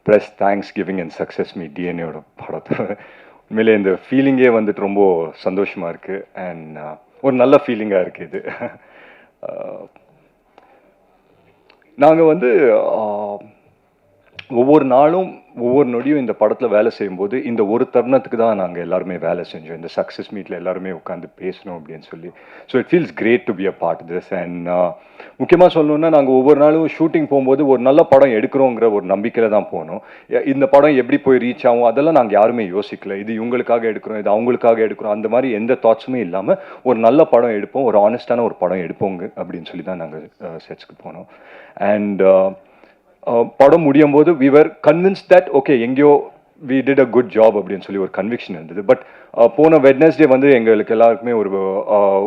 Press thanksgiving and success meet டிஎன்ஏயோட படத்தோட உண்மையிலே இந்த ஃபீலிங்கே வந்துட்டு ரொம்ப சந்தோஷமாக இருக்குது அண்ட் ஒரு நல்ல ஃபீலிங்காக இருக்குது இது. நாங்கள் வந்து ஒவ்வொரு நாளும் ஒவ்வொரு நொடியும் இந்த படத்தில் வேலை செய்யும்போது இந்த ஒரு தருணத்துக்கு தான் நாங்கள் எல்லாருமே வேலை செஞ்சோம். இந்த சக்ஸஸ் மீட்டில் எல்லாருமே உட்காந்து பேசணும் அப்படின்னு சொல்லி. So it feels great to be a part this. And முக்கியமாக சொல்லணுன்னா நாங்கள் ஒவ்வொரு நாளும் ஷூட்டிங் போகும்போது ஒரு நல்ல படம் எடுக்கிறோங்கிற ஒரு நம்பிக்கையில் தான் போனோம். இந்த படம் எப்படி போய் ரீச் ஆகும் அதெல்லாம் நாங்கள் யாருமே யோசிக்கல. இது இவங்களுக்காக எடுக்கிறோம், இது அவங்களுக்காக எடுக்கிறோம், அந்த மாதிரி எந்த தாட்ஸுமே இல்லாமல் ஒரு நல்ல படம் எடுப்போம், ஒரு ஆனஸ்டான ஒரு படம் எடுப்போங்க அப்படின்னு சொல்லி தான் நாங்கள் செட்ஸ்க்கு போனோம். அண்ட் படம் முடியும் போது we were convinced that okay எங்கேயோ we did a good job அப்படின்னு சொல்லி ஒரு கன்விக்ஷன் இருந்தது. பட் போன வெட்னஸ்டே வந்து எங்களுக்கு எல்லாருக்குமே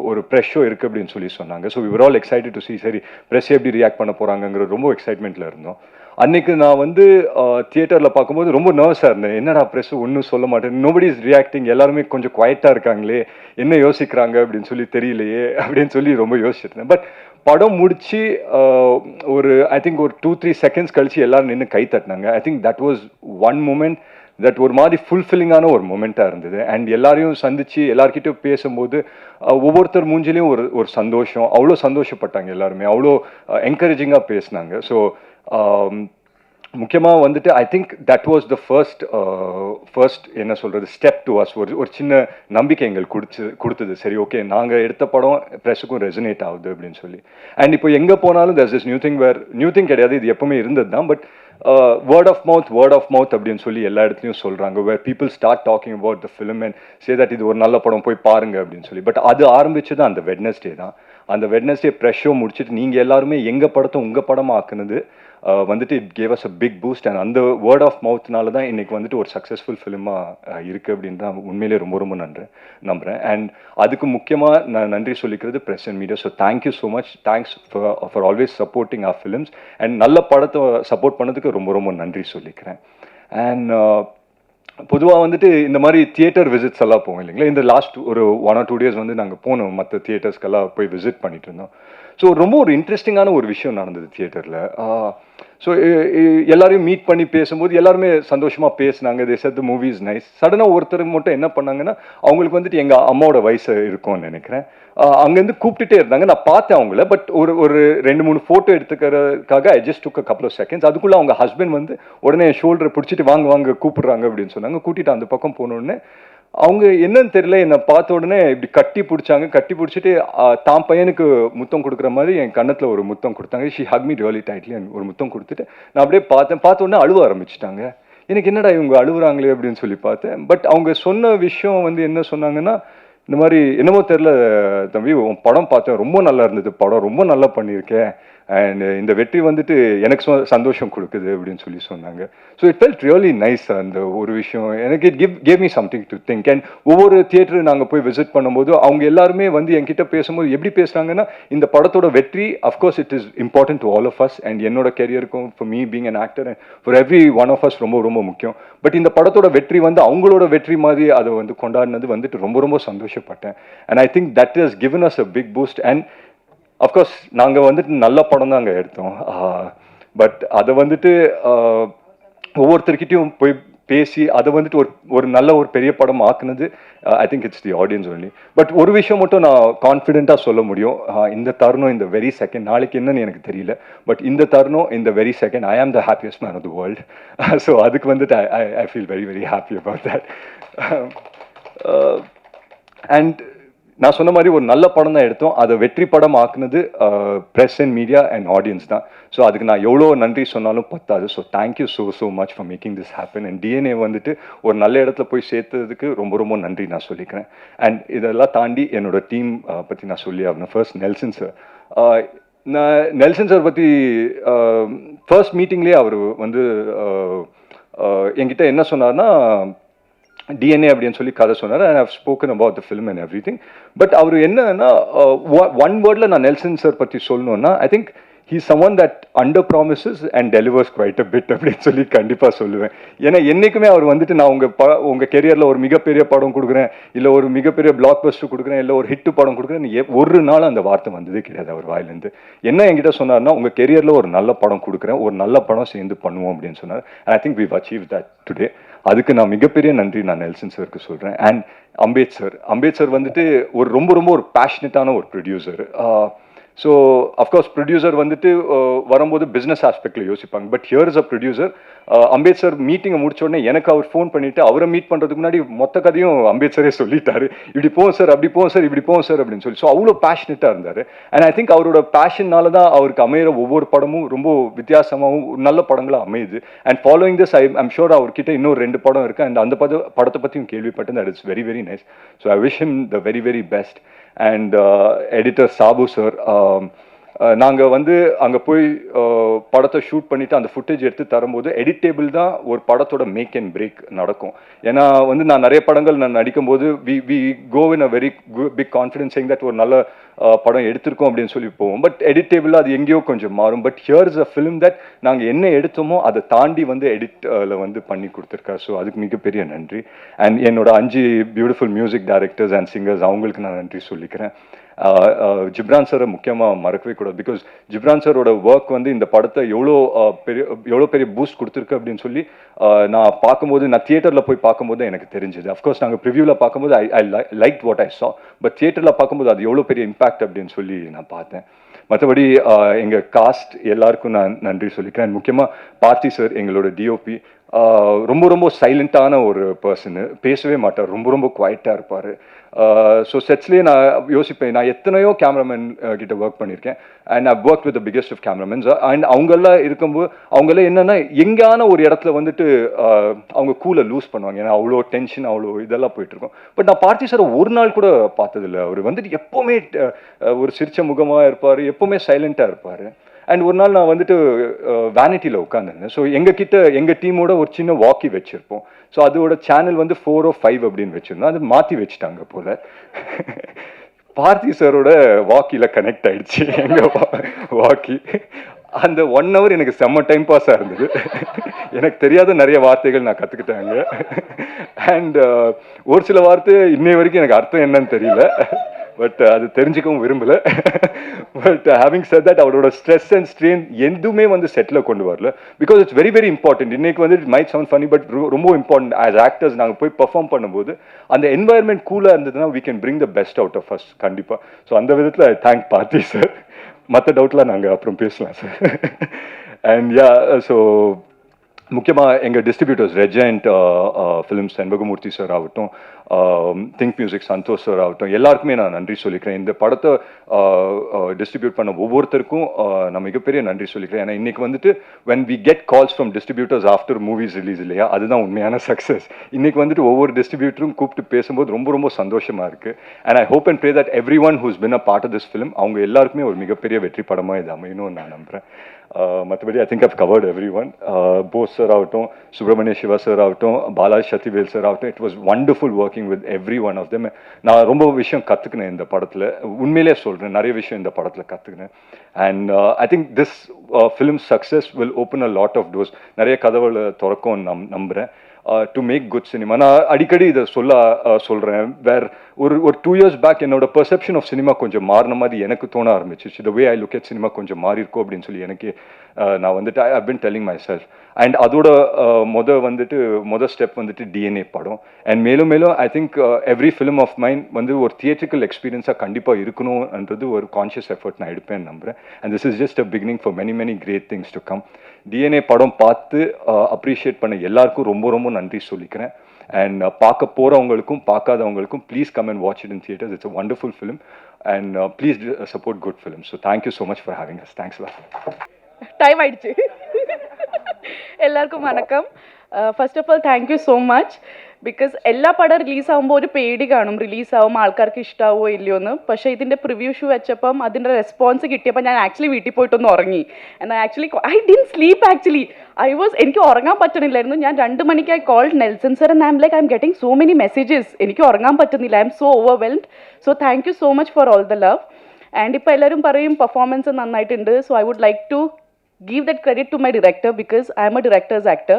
ஒரு ப்ரெஷ் ஷோ இருக்குது அப்படின்னு சொல்லி சொன்னாங்க. So we were all excited to see சரி ப்ரெஸ் எப்படி ரியாக்ட் பண்ண போகிறாங்கங்கிற ரொம்ப எக்ஸைட்மெண்ட்டில் இருந்தோம். அன்னைக்கு நான் வந்து தியேட்டரில் பார்க்கும்போது ரொம்ப நர்வஸாக இருந்தேன். என்னடா ப்ரெஸ் ஒன்றும் சொல்ல மாட்டேன், நோபடி இஸ் ரியாக்டிங், எல்லாருமே கொஞ்சம் குவைட்டாக இருக்காங்களே, என்ன யோசிக்கிறாங்க அப்படின்னு சொல்லி தெரியலையே அப்படின்னு சொல்லி ரொம்ப யோசிச்சிருந்தேன். பட் படம் முடிச்சு ஒரு ஐ திங்க் ஒரு 2-3 செகண்ட்ஸ் கழிச்சு எல்லாரும் நின்று கை தட்டினாங்க. I think that was one moment that ஒரு மாதிரி ஃபுல்ஃபில்லிங்கான ஒரு மூமெண்ட்டாக இருந்தது. அண்ட் எல்லாரையும் சந்திச்சு எல்லார்கிட்டையும் பேசும்போது ஒவ்வொருத்தர் மூஞ்சிலையும் ஒரு சந்தோஷம், அவ்வளோ சந்தோஷப்பட்டாங்க எல்லாருமே, அவ்வளோ என்கரேஜிங்காக பேசினாங்க. ஸோ முக்கியமாக வந்துட்டு ஐ think that was the first என்ன சொல்கிறது ஸ்டெப் டு அஸ். ஒரு சின்ன நம்பிக்கை எங்களுக்கு கொடுத்தது. சரி ஓகே நாங்கள் எடுத்த படம் ப்ரெஸ்ஸுக்கும் ரெசனேட் ஆகுது அப்படின்னு சொல்லி. அண்ட் இப்போ எங்கே போனாலும் தட்ஸ் இஸ் நியூ திங் கிடையாது, இது எப்பவுமே இருந்தது தான். பட் வேர்ட் ஆஃப் மவுத் அப்படின்னு சொல்லி எல்லா இடத்துலையும் சொல்கிறாங்க. Where people start talking about the film and say that இது ஒரு நல்ல படம் போய் பாருங்க அப்படின்னு சொல்லி. பட் அது ஆரம்பிச்சது அந்த வெட்னஸ்டே தான். அந்த வெட்னஸ்டே ப்ரெஷ் ஷோ முடிச்சுட்டு நீங்கள் எல்லாருமே எங்கள் படத்தை உங்கள் படமாக ஆக்குனது வந்துட்டு it gave us a big boost. And அந்த வேர்ட் ஆஃப் மவுத்னால தான் இன்னைக்கு வந்துட்டு ஒரு சக்ஸஸ்ஃபுல் ஃபிலிமாக இருக்குது அப்படின்னு தான் உண்மையிலே ரொம்ப ரொம்ப நம்புகிறேன். அண்ட் அதுக்கு முக்கியமாக நான் நன்றி சொல்லிக்கிறது press and media. So thank you so much, thanks for always supporting our films. And நல்ல படத்தை சப்போர்ட் பண்ணதுக்கு ரொம்ப ரொம்ப நன்றி சொல்லிக்கிறேன். அண்ட் பொதுவாக வந்துட்டு இந்த மாதிரி தியேட்டர் விசிட்ஸ் எல்லாம் போவோம் இல்லைங்களா. இந்த லாஸ்ட் ஒரு 1 or 2 days வந்து நாங்கள் போனோம், மற்ற தியேட்டர்ஸ்க்கெல்லாம் போய் விசிட் பண்ணிட்டு இருந்தோம். ஸோ ரொம்ப ஒரு இன்ட்ரெஸ்டிங்கான ஒரு விஷயம் நடந்தது தியேட்டரில். ஸோ எல்லாரையும் மீட் பண்ணி பேசும்போது எல்லாருமே சந்தோஷமாக பேசினாங்க. They said the movie is nice. சடனாக ஒருத்தர் மட்டும் என்ன பண்ணாங்கன்னா, அவங்களுக்கு வந்துட்டு எங்கள் அம்மாவோட வயசு இருக்கும்னு நினைக்கிறேன், அங்கேருந்து கூப்பிட்டுட்டே இருந்தாங்க. நான் பார்த்தேன் அவங்கள. பட் ஒரு 2-3 ஃபோட்டோ எடுத்துக்கிறதுக்காக I just took a couple of seconds. அதுக்குள்ளே அவங்க ஹஸ்பண்ட் வந்து உடனே என் ஷோல்டரை பிடிச்சிட்டு வாங்க கூப்பிடுறாங்க அப்படின்னு சொன்னாங்க. கூட்டிட்டு அந்த பக்கம் போனோடனே அவங்க என்னன்னு தெரியல, என்னை பார்த்த உடனே இப்படி கட்டி பிடிச்சிட்டு தான் பையனுக்கு முத்தம் கொடுக்குற மாதிரி என் கன்னத்தில் ஒரு முத்தம் கொடுத்தாங்க. She Haq me really tightly. ஒரு முத்தம் கொடுத்துட்டு நான் அப்படியே பார்த்த உடனே அழுவ ஆரம்பிச்சிட்டாங்க. எனக்கு என்னடா இவங்க அழுகுறாங்களே அப்படின்னு சொல்லி பார்த்தேன். பட் அவங்க சொன்ன விஷயம் வந்து என்ன சொன்னாங்கன்னா, இந்த மாதிரி என்னமோ தெரில தம்பி, உன் படம் பார்த்தேன், ரொம்ப நல்லா இருந்தது, படம் ரொம்ப நல்லா பண்ணியிருக்கேன், அண்ட் இந்த வெற்றி வந்துட்டு எனக்கு சந்தோஷம் கொடுக்குது அப்படின்னு சொல்லி சொன்னாங்க. So it felt really nice. அந்த ஒரு விஷயம் எனக்கு it gave me something to think. And ஒவ்வொரு தியேட்டரு நாங்கள் போய் விசிட் பண்ணும்போது அவங்க எல்லாருமே வந்து என்கிட்ட பேசும்போது எப்படி பேசுகிறாங்கன்னா, இந்த படத்தோட வெற்றி of course it is important to all of us. And என்னோட கெரியருக்கும் for me being an actor and for every one of us ரொம்ப ரொம்ப முக்கியம். பட் இந்த படத்தோட வெற்றி வந்து அவங்களோட வெற்றி மாதிரி அதை வந்து கொண்டாடினது வந்துட்டு ரொம்ப ரொம்ப சந்தோஷப்பட்டேன். And I think that is given us a big boost. And of course நாங்கள் வந்துட்டு நல்ல படம் தான் அங்கே எடுத்தோம். பட் அதை வந்துட்டு ஒவ்வொருத்தர்கிட்டையும் போய் பேசி அதை வந்துட்டு ஒரு நல்ல ஒரு பெரிய படம் ஆக்குனது I think it's the audience only. But ஒரு விஷயம் மட்டும் நான் கான்ஃபிடென்ட்டாக சொல்ல முடியும், இந்த தருணம் இந்த வெரி செகண்ட், நாளைக்கு என்னன்னு எனக்கு தெரியல, பட் இந்த தருணம் இந்த very second I am the happiest man of the world. So அதுக்கு வந்துட்டு I feel very very happy about that. And நான் சொன்ன மாதிரி ஒரு நல்ல படம் தான் எடுத்தோம், அதை வெற்றி படம் ஆக்குனது press and media and audience தான். ஸோ அதுக்கு நான் எவ்வளோ நன்றி சொன்னாலும் பத்தாது. So thank you so much for making this happen. And DNA வந்துட்டு ஒரு நல்ல இடத்துல போய் சேர்த்ததுக்கு ரொம்ப ரொம்ப நன்றி நான் சொல்லிக்கிறேன். அண்ட் இதெல்லாம் தாண்டி என்னோட டீம் பற்றி நான் சொல்லி ஆகணும். First Nelson sir. நான் நெல்சன் சார் பற்றி ஃபர்ஸ்ட் மீட்டிங்லேயே அவர் வந்து என்கிட்ட என்ன சொன்னார்னா, டிஎன்ஏ அப்படின்னு சொல்லி கதை சொன்னார். And I've spoken about the film and everything. But அவர் என்னன்னா, ஒன் வேர்டில் நான் நெல்சன் சார் பற்றி சொல்லணுன்னா, I think he's someone that under promises and delivers quite a bit அப்படின்னு சொல்லி கண்டிப்பாக சொல்லுவேன். ஏன்னா என்றைக்குமே அவர் வந்துட்டு நான் உங்கள் கெரியரில் ஒரு மிகப்பெரிய படம் கொடுக்குறேன், இல்லை ஒரு மிகப்பெரிய பிளாக் பஸ்டர் கொடுக்குறேன், இல்லை ஒரு ஹிட்டு படம் கொடுக்குறேன், ஒரு நாள் அந்த வார்த்தை வந்ததே கிடையாது அவர் வாயிலேருந்து. என்ன என்கிட்ட சொன்னார்னா, உங்கள் கெரியரில் ஒரு நல்ல படம் கொடுக்குறேன், ஒரு நல்ல படம் சேர்ந்து பண்ணுவோம் அப்படின்னு சொன்னார். And I think we've achieved that today. அதுக்கு நான் மிகப்பெரிய நன்றி நான் நெல்சன் சருக்கு சொல்கிறேன். அண்ட் அம்பேத் சார் வந்துட்டு ஒரு ரொம்ப ஒரு பேஷனட்டான ஒரு ப்ரொடியூசர். ஸோ அஃப்கோர்ஸ் ப்ரொடியூசர் வந்துட்டு வரும்போது பிஸ்னஸ் ஆஸ்பெக்டில் யோசிப்பாங்க. But here is a producer. அம்பேத் sir மீட்டிங்கை முடிச்ச உடனே எனக்கு அவர் ஃபோன் பண்ணிவிட்டு அவரை மீட் பண்ணுறதுக்கு முன்னாடி மொத்த கதையும் அம்பேத் சாரே சொல்லிட்டாரு. இப்படி போவோம் சார், அப்படி போவோம் சார், இப்படி போவோம் சார் அப்படின்னு சொல்லி. ஸோ அவ்வளோ பேஷனட்டாக இருந்தார். அண்ட் ஐ திங்க் அவரோட பேஷன்னால தான் அவருக்கு அமையிற ஒவ்வொரு படமும் ரொம்ப வித்தியாசமாகவும் நல்ல படங்களாக அமையுது. And following this I'm sure அவர்கிட்ட இன்னும் 2 படம் இருக்குது. அண்ட் அந்த படத்தை பற்றியும் கேள்விப்பட்டேன். That it's very very nice. So I wish him the very very best. And editor Sabu sir, நாங்கள் வந்து அங்கே போய் படத்தை ஷூட் பண்ணிவிட்டு அந்த ஃபுட்டேஜ் எடுத்து தரும்போது எடிட்டேபிள் தான் ஒரு படத்தோட மேக் அண்ட் பிரேக் நடக்கும். ஏன்னா வந்து நான் நிறைய படங்கள் நான் நடிக்கும்போது we go in a very big confidence saying that ஒரு நல்ல படம் எடுத்திருக்கோம் அப்படின்னு சொல்லி போவோம். பட் எடிட்டேபிளாக அது எங்கேயோ கொஞ்சம் மாறும். But here is a film that நாங்கள் என்ன எடுத்தோமோ அதை தாண்டி வந்து எடிட்டில் வந்து பண்ணி கொடுத்துருக்காரு. ஸோ அதுக்கு மிகப்பெரிய நன்றி. அண்ட் என்னோட 5 beautiful music directors and singers, அவங்களுக்கு நான் நன்றி சொல்லிக்கிறேன். ஜிப்ரான் சாரை முக்கியமாக மறக்கவே கூடாது. பிகாஸ் ஜிப்ரான் சாரோட ஒர்க் வந்து இந்த படத்தை எவ்வளோ பெரிய பூஸ்ட் கொடுத்துருக்கு அப்படின்னு சொல்லி நான் பார்க்கும்போது, நான் தியேட்டரில் போய் பார்க்கும்போது எனக்கு தெரிஞ்சுது. அஃப்கோர்ஸ் நாங்கள் ப்ரிவியூவில் பார்க்கும்போது ஐ லைக் வாட் ஐ சா. பட் தியேட்டரில் பார்க்கும்போது அது எவ்வளோ பெரிய இம்பாக்ட் அப்படின்னு சொல்லி நான் பார்த்தேன். மற்றபடி எங்கள் காஸ்ட் எல்லாருக்கும் நான் நன்றி சொல்லிக்கிறேன். முக்கியமாக பார்த்தி சார், எங்களோட டிஓபி, ரொம்ப சைலண்ட்டான ஒரு பர்சனு, பேசவே மாட்டார், ரொம்ப குவைட்டாக இருப்பார். ஸோ செட்ஸ்லேயே நான் யோசிப்பேன், நான் எத்தனையோ கேமராமேன் கிட்ட ஒர்க் பண்ணியிருக்கேன். And I work with the biggest of cameramen. And அவங்கெல்லாம் இருக்கும்போது அவங்கெல்லாம் என்னென்னா எங்கேயான ஒரு இடத்துல வந்துட்டு அவங்க கூலை லூஸ் பண்ணுவாங்க. ஏன்னா அவ்வளோ டென்ஷன், அவ்வளோ இதெல்லாம் போயிட்டுருக்கோம். பட் நான் பார்த்தி சார் ஒரு நாள் கூட பார்த்ததில்லை. அவர் வந்துட்டு எப்போவுமே ஒரு சிரிச்ச முகமாக இருப்பார், எப்போவுமே சைலண்ட்டாக இருப்பார். அண்ட் ஒரு நாள் நான் வந்துட்டு வேனிட்டியில் உட்காந்துருந்தேன். ஸோ எங்கள் டீமோட ஒரு சின்ன வாக்கி வச்சுருப்போம். ஸோ அதோட சேனல் வந்து 4 or 5 அப்படின்னு வச்சுருந்தோம். அது மாற்றி வச்சுட்டாங்க போல். பார்த்தி சாரோட வாக்கியில் கனெக்ட் ஆகிடுச்சு எங்கள் வாக்கி. அந்த 1 hour எனக்கு செம்ம டைம் பாஸாக இருந்தது. எனக்கு தெரியாத நிறைய வார்த்தைகள் நான் கற்றுக்கிட்டாங்க. அண்ட் ஒரு சில வார்த்தை இன்னை வரைக்கும் எனக்கு அர்த்தம் என்னன்னு தெரியல. பட் அது தெரிஞ்சுக்கவும் விரும்பலை. பட் ஹேவிங் செட் தட், அவரோட ஸ்ட்ரெஸ் அண்ட் ஸ்ட்ரெயின் எதுவுமே வந்து செட்டில் கொண்டு வரல. Because it's very very important. இன்னைக்கு வந்து it might sound funny, but ரொம்ப இம்பார்ட்டன்ட். ஆஸ் ஆக்டர்ஸ் நாங்கள் போய் பெர்ஃபார்ம் பண்ணும்போது அந்த என்வாயர்மெண்ட் கூலாக இருந்ததுன்னா we can bring the best out of us கண்டிப்பாக. ஸோ அந்த விதத்தில் ஐ தேங்க் பார்த்தி சார். மற்ற டவுட்லாம் நாங்கள் அப்புறம் பேசலாம் சார். அண்ட் யா, ஸோ முக்கியமாக எங்கள் distributors Regent films Shenbagamoorthy sir ஆகட்டும், திங்க் மியூசிக் சந்தோஷ் சார் ஆகட்டும், எல்லாருக்குமே நான் நன்றி சொல்லிக்கிறேன். இந்த படத்தை டிஸ்ட்ரிபியூட் பண்ண ஒவ்வொருத்தருக்கும் நான் மிகப்பெரிய நன்றி சொல்லிக்கிறேன். ஏன்னா இன்றைக்கி வந்துட்டு when we get calls from distributors after movies release இல்லையா, அதுதான் உண்மையான சக்ஸஸ். இன்றைக்கி வந்துட்டு ஒவ்வொரு டிஸ்ட்ரிபியூட்டரும் கூப்பிட்டு பேசும்போது ரொம்ப சந்தோஷமாக இருக்குது. And I hope and pray that everyone who's been a part of this film, அவங்க எல்லாருக்குமே ஒரு மிகப்பெரிய வெற்றி படமாக இது அமையணும்னு நான் நம்புகிறேன். மற்றபடி I think I've covered everyone. Bose sir ஆகட்டும், சுப்பிரமணிய சிவா சார் ஆகட்டும், பாலாஜி சக்திவேல் சார் ஆகட்டும், it was wonderful working with every one of them. நான் ரொம்ப விஷயம் கற்றுக்கினேன் இந்த படத்தில், உண்மையிலே சொல்கிறேன், நிறைய விஷயம் இந்த படத்தில் கற்றுக்கினேன். And I think this film success will open a lot of doors. நிறைய கதவுகளை திறக்கும் நம்புகிறேன். To make good cinema. நான் அடிக்கடி இதை சொல்கிறேன். ஒரு 2 years பேக் என்னோட பெர்செப்ஷன் ஆஃப் சினிமா கொஞ்சம் மாறின மாதிரி எனக்கு தோண ஆரம்பிச்சிச்சு. The way I look at cinema கொஞ்சம் மாறி இருக்கும் அப்படின்னு சொல்லி எனக்கு நான் வந்துட்டு I been telling myself. And அதோட மொதல் ஸ்டெப் வந்துட்டு டிஎன்ஏ படம். அண்ட் மேலும் I think every film of mind வந்து ஒரு தியேட்ரிக்கல் எக்ஸ்பீரியன்ஸாக கண்டிப்பாக இருக்கணும்ன்றது ஒரு கான்ஷியஸ் எஃபர்ட் நான் எடுப்பேன்னு நம்புகிறேன். And this is just a beginning for many great things to come. DNA படம் பார்த்து அப்ரிஷியேட் பண்ண எல்லாருக்கும் ரொம்ப நன்றி சொல்லிக்கிறேன். அண்ட் பார்க்க போகிறவங்களுக்கும் பார்க்காதவங்களுக்கும் please come and watch it in theatres. It's a wonderful film and please support good film. So thank you so much for having us. Thanks lot. Time ஆயிடுச்சு. എല്ലാവർക്കും വണക്കം. First of all thank you so much. Because എല്ലാ പടം റിലീസാകുമ്പോൾ ഒരു പേടി കാണും, റിലീസാകുമ്പോൾ ആൾക്കാർക്ക് ഇഷ്ടമാവോ ഇല്ലയോ എന്ന്. പക്ഷേ ഇതിൻ്റെ പ്രിവ്യൂ ഷൂ വെച്ചപ്പം അതിൻ്റെ റെസ്പോൺസ് കിട്ടിയപ്പോൾ ഞാൻ ആക്ച്വലി വീട്ടിൽ പോയിട്ടൊന്ന് ഉറങ്ങി. എന്നാൽ actually I didn't sleep actually. എനിക്ക് ഉറങ്ങാൻ പറ്റണില്ലായിരുന്നു. ഞാൻ 2 മണിക്ക് I called Nelson sir and I'm like I'm getting so many messages. എനിക്ക് ഉറങ്ങാൻ പറ്റുന്നില്ല. I'm so overwhelmed. So thank you so much for all the love. And ഇപ്പോൾ എല്ലാവരും പറയും പെർഫോമൻസ് നന്നായിട്ടുണ്ട്. So I would like to give that credit to my director because I'm a director's actor.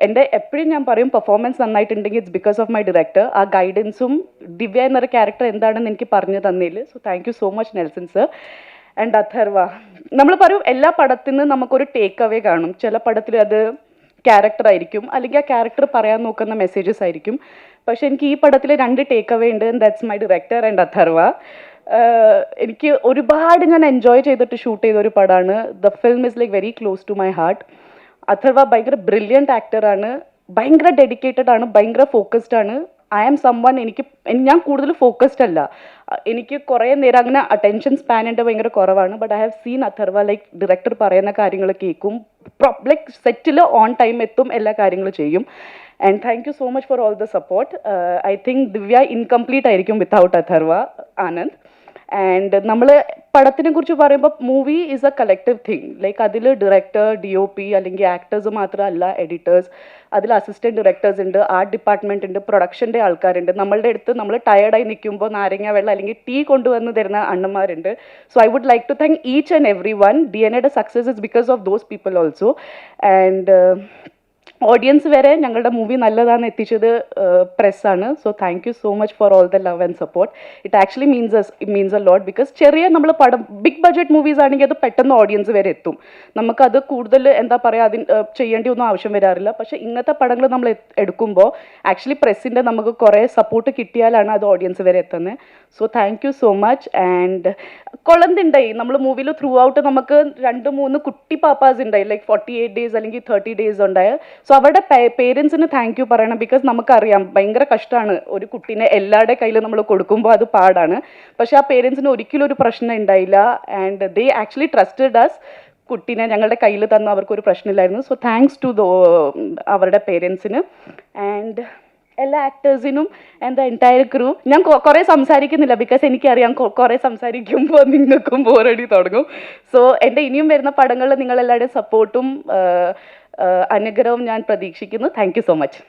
എൻ്റെ എപ്പോഴും ഞാൻ പറയും performance നന്നായിട്ടുണ്ടെങ്കിൽ it's because of my director. ആ ഗൈഡൻസും ദിവ്യ എന്നൊരു ക്യാരക്ടർ എന്താണെന്ന് എനിക്ക് പറഞ്ഞു തന്നതിൽ so thank you so much Nelson sir. And Atharva, നമ്മൾ പറയും എല്ലാ പടത്തിൽ നിന്ന് നമുക്കൊരു ടേക്ക് അവേ കാണും. ചില പടത്തിൽ അത് ക്യാരക്ടർ ആയിരിക്കും, അല്ലെങ്കിൽ ആ ക്യാരക്ടർ പറയാൻ നോക്കുന്ന മെസ്സേജസ് ആയിരിക്കും. പക്ഷെ എനിക്ക് ഈ പടത്തിൽ 2 ടേക്ക് അവേ ഉണ്ട്. That's my director and Atharva. എനിക്ക് ഒരുപാട് ഞാൻ എൻജോയ് ചെയ്തിട്ട് ഷൂട്ട് ചെയ്ത ഒരു പടമാണ്. The film is like very close to my heart. Atharva ഭയങ്കര ബ്രില്യൻറ്റ് ആക്ടറാണ്, ഭയങ്കര ഡെഡിക്കേറ്റഡ് ആണ്, ഭയങ്കര ഫോക്കസ്ഡ് ആണ്. ഐ ആം സംവൺ, ഞാൻ കൂടുതൽ ഫോക്കസ്ഡ് അല്ല. എനിക്ക് കുറേ നേരം അങ്ങനെ അറ്റൻഷൻ സ്പാൻ എൻ്റെ ഭയങ്കര കുറവാണ്. But I have seen Atharva like director പറയുന്ന കാര്യങ്ങൾ കേൾക്കും, ലൈക്ക് സെറ്റിൽ ഓൺ ടൈം എത്തും, എല്ലാ കാര്യങ്ങളും ചെയ്യും. And thank you so much for all the support. I think Divya incomplete ആയിരിക്കും വിത്തൗട്ട് അഥർവ ആനന്ദ്. ആൻഡ് നമ്മൾ പടത്തിനെ കുറിച്ച് പറയുമ്പോൾ movie is A collective thing. Like അതിൽ ഡയറക്ടർ, DOP അല്ലെങ്കിൽ ആക്ടേഴ്സ് മാത്രമല്ല, എഡിറ്റേഴ്സ്, അതിൽ അസിസ്റ്റൻറ്റ് ഡയറക്ടേഴ്സ് ഉണ്ട്, ആർട്ട് ഡിപ്പാർട്ട്മെൻറ്റ് ഉണ്ട്, പ്രൊഡക്ഷൻ്റെ ആൾക്കാരുണ്ട്. നമ്മളുടെ അടുത്ത് നമ്മൾ ടയർഡായി നിൽക്കുമ്പോൾ നാരങ്ങ വെള്ളം അല്ലെങ്കിൽ ടീ കൊണ്ടുവന്ന് തരുന്ന അണ്ണന്മാരുണ്ട്. So I would like to thank each and every one. DNAയുടെ success is because of those people also. And audience വരെ ഞങ്ങളുടെ മൂവി നല്ലതാണെന്ന് എത്തിച്ചത് പ്രസ്സാണ്. So thank you so much for all the love and support. It actually means a lot because ചെറിയ നമ്മൾ പടം big budget movies ആണെങ്കിൽ അത് പെട്ടെന്ന് ഓഡിയൻസ് വരെ എത്തും. നമുക്കത് കൂടുതൽ എന്താ പറയുക, ചെയ്യേണ്ടി ഒന്നും ആവശ്യം വരാറില്ല. പക്ഷേ ഇങ്ങനത്തെ പടങ്ങൾ നമ്മൾ എടുക്കുമ്പോൾ ആക്ച്വലി പ്രസ്സിൻ്റെ നമുക്ക് കുറേ സപ്പോർട്ട് കിട്ടിയാലാണ് അത് ഓഡിയൻസ് വരെ എത്തുന്നത്. So thank you so much. And കൊളന്തുണ്ടായി നമ്മൾ മൂവിയിൽ ത്രൂ ഔട്ട് നമുക്ക് 2-3 കുട്ടി പാപ്പാസ് ഉണ്ടായി, ലൈക്ക് 48 days അല്ലെങ്കിൽ 30 days ഉണ്ടായ. സോ അവരുടെ പേരൻസിന് താങ്ക് യു പറയണം. ബിക്കോസ് നമുക്കറിയാം ഭയങ്കര കഷ്ടമാണ് ഒരു കുട്ടീനെ എല്ലാവരുടെ കയ്യിൽ നമ്മൾ കൊടുക്കുമ്പോൾ, അത് പാടാണ്. പക്ഷേ ആ പേരൻസിന് ഒരിക്കലും ഒരു പ്രശ്നം ഉണ്ടായില്ല. And they actually trusted us. കുട്ടീനെ ഞങ്ങളുടെ കയ്യിൽ തന്ന അവർക്കൊരു പ്രശ്നമില്ലായിരുന്നു. സോ താങ്ക്സ് ടു അവരുടെ പേരൻസിന് ആൻഡ് എല്ലാ ആക്ടേഴ്സിനും ആൻഡ് ദ എൻറ്റയർ ക്രൂ. ഞാൻ കുറേ സംസാരിക്കുന്നില്ല ബിക്കോസ് എനിക്കറിയാം കുറേ സംസാരിക്കുമ്പോൾ നിങ്ങൾക്കും ബോറടി തുടങ്ങും. സോ എൻ്റെ ഇനിയും വരുന്ന പടങ്ങളിൽ നിങ്ങളെല്ലാവരുടെയും സപ്പോർട്ടും അനുഗ്രഹവും ഞാൻ പ്രതീക്ഷിക്കുന്നു. Thank you so much.